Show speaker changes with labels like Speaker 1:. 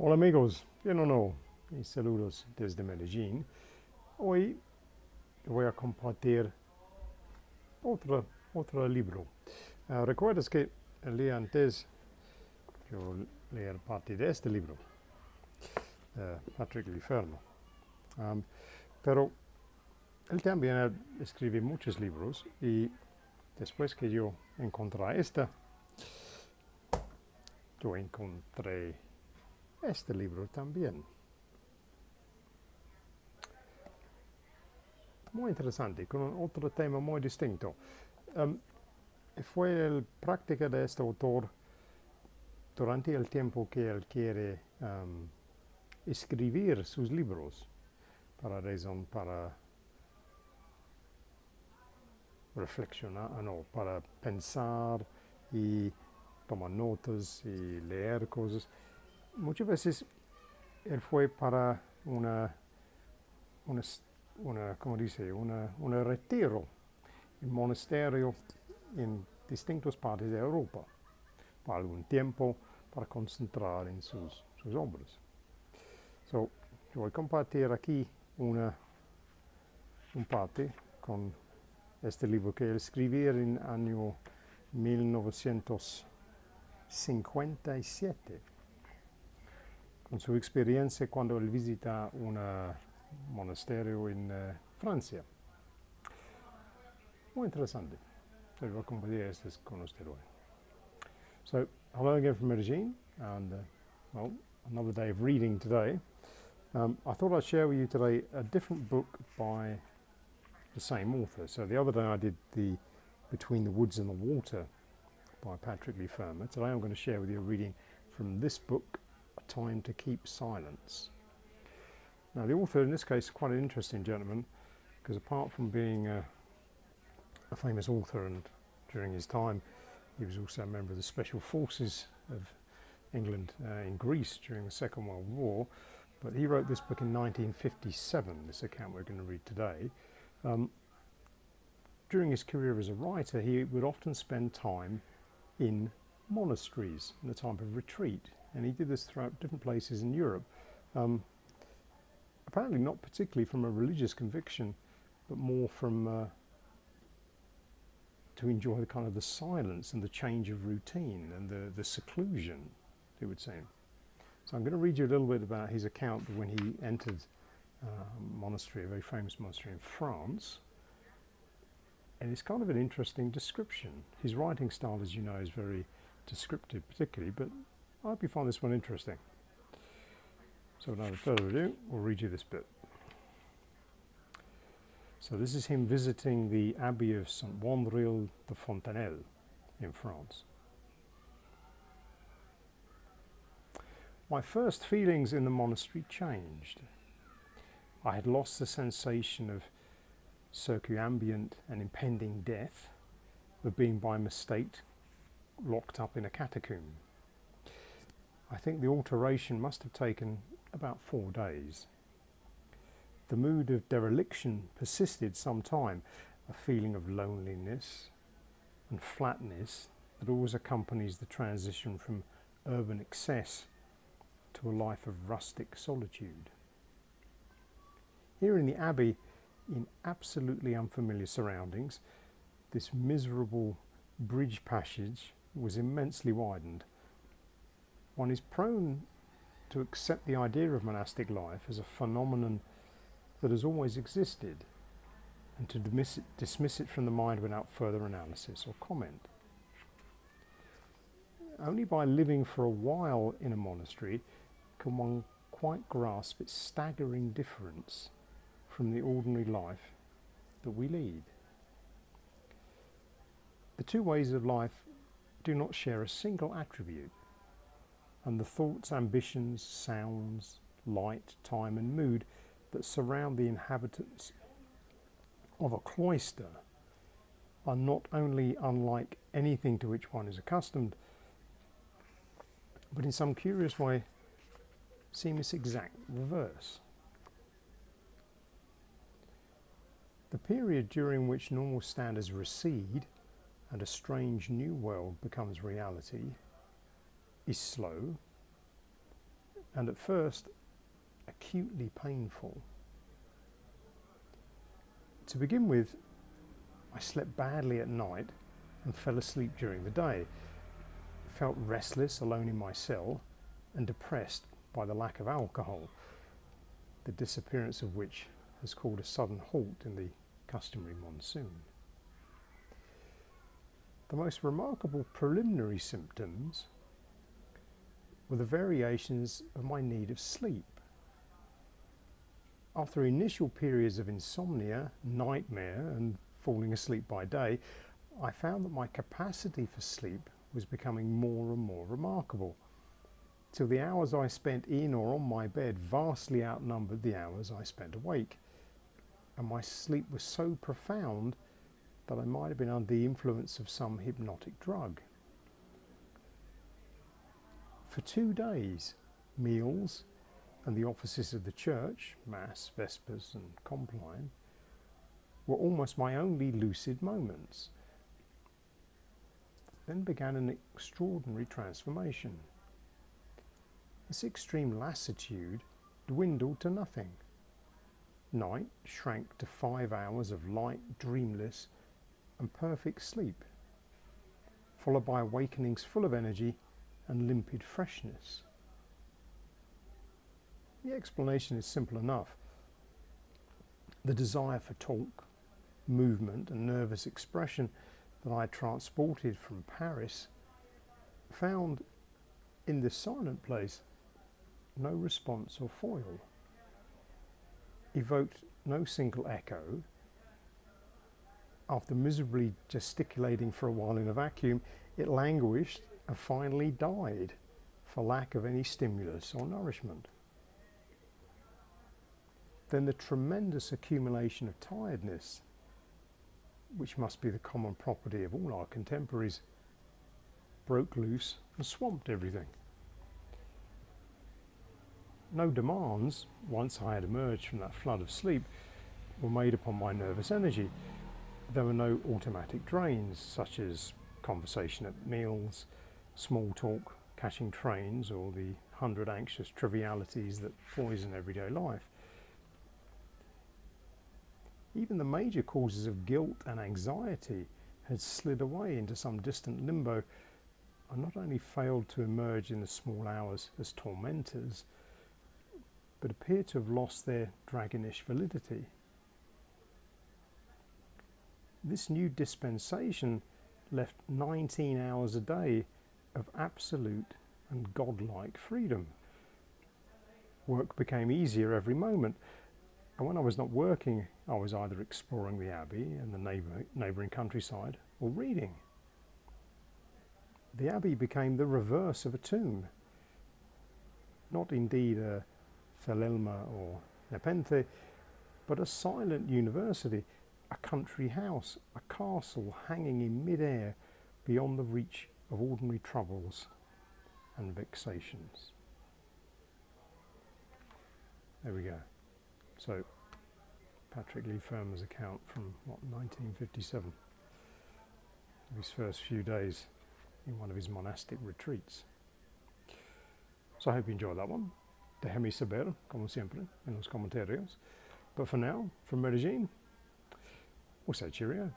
Speaker 1: Hola amigos, bien o no, y saludos desde Medellín. Hoy voy a compartir otro libro. ¿Recuerdas que el día antes yo leí parte de este libro, Patrick Leigh Fermor? Pero él también escribe muchos libros y después que yo encontré yo encontré este libro también. Muy interesante, con otro tema muy distinto. Fue la práctica de este autor durante el tiempo que él quiere escribir sus libros, para reflexionar, no, para pensar y tomar notas y leer cosas. Muchas veces él fue para ¿cómo dice? Un retiro, un monasterio en distintas partes de Europa, para algún tiempo, para concentrar en sus obras. Yo voy a compartir aquí un parte con este libro que él escribió en el año 1957, con su experiencia cuando él visita un monasterio en Francia. Muy interesante. Voy a compartir esto con usted hoy. So, hello again from Medellin, and well, another day of reading today. I thought I'd share with you today a different book by the same author. So the other day I did the Between the Woods and the Water by Patrick Leigh Fermor. Today I'm going to share with you a reading from this book, A Time to Keep Silence. Now the author in this case is quite an interesting gentleman, because apart from being a famous author, and during his time he was also a member of the Special Forces of England in Greece during the Second World War. But he wrote this book in 1957, this account we're going to read today. During his career as a writer, he would often spend time in monasteries in a time of retreat, and he did this throughout different places in Europe. Apparently not particularly from a religious conviction, but more from to enjoy the kind of the silence and the change of routine and the seclusion, it would seem. So I'm going to read you a little bit about his account when he entered a monastery, a very famous monastery in France. And it's kind of an interesting description. His writing style, as you know, is very descriptive particularly, but I hope you find this one interesting. So without further ado, we'll read you this bit. So this is him visiting the Abbey of St. Wandrille de Fontenelle in France. My first feelings in the monastery changed. I had lost the sensation of circumambient and impending death, of being by mistake locked up in a catacomb. I think the alteration must have taken about 4 days. The mood of dereliction persisted some time, a feeling of loneliness and flatness that always accompanies the transition from urban excess to a life of rustic solitude. Here in the Abbey, in absolutely unfamiliar surroundings, this miserable bridge passage was immensely widened. One is prone to accept the idea of monastic life as a phenomenon that has always existed, and to dismiss it from the mind without further analysis or comment. Only by living for a while in a monastery can one quite grasp its staggering difference from the ordinary life that we lead. The two ways of life do not share a single attribute, and the thoughts, ambitions, sounds, light, time and mood that surround the inhabitants of a cloister are not only unlike anything to which one is accustomed, but in some curious way seem its exact reverse. The period during which normal standards recede and a strange new world becomes reality is slow, and at first acutely painful. To begin with, I slept badly at night and fell asleep during the day. Felt restless alone in my cell and depressed by the lack of alcohol, the disappearance of which has called a sudden halt in the customary monsoon. The most remarkable preliminary symptoms were the variations of my need of sleep. After initial periods of insomnia, nightmare, and falling asleep by day, I found that my capacity for sleep was becoming more and more remarkable, till the hours I spent in or on my bed vastly outnumbered the hours I spent awake, and my sleep was so profound that I might have been under the influence of some hypnotic drug. For 2 days, meals and the offices of the church, Mass, Vespers and Compline, were almost my only lucid moments. Then began an extraordinary transformation. This extreme lassitude dwindled to nothing. Night shrank to 5 hours of light, dreamless and perfect sleep, followed by awakenings full of energy and limpid freshness. The explanation is simple enough. The desire for talk, movement and nervous expression that I transported from Paris found in this silent place no response or foil, evoked no single echo. After miserably gesticulating for a while in a vacuum, it languished and finally died for lack of any stimulus or nourishment. Then the tremendous accumulation of tiredness, which must be the common property of all our contemporaries, broke loose and swamped everything. No demands, once I had emerged from that flood of sleep, were made upon my nervous energy. There were no automatic drains, such as conversation at meals, small talk, catching trains, or the 100 anxious trivialities that poison everyday life. Even the major causes of guilt and anxiety had slid away into some distant limbo, and not only failed to emerge in the small hours as tormentors, but appeared to have lost their dragonish validity. This new dispensation left 19 hours a day of absolute and godlike freedom. Work became easier every moment, and when I was not working, I was either exploring the abbey and the neighbouring countryside or reading. The abbey became the reverse of a tomb, not indeed a Thelelma or Nepenthe, but a silent university, a country house, a castle hanging in mid-air beyond the reach of ordinary troubles and vexations. There we go. So, Patrick Leigh Fermor's account from, 1957, of his first few days in one of his monastic retreats. So I hope you enjoyed that one. Déjame saber, como siempre, en los comentarios. But for now, from Medellin, we'll say cheerio.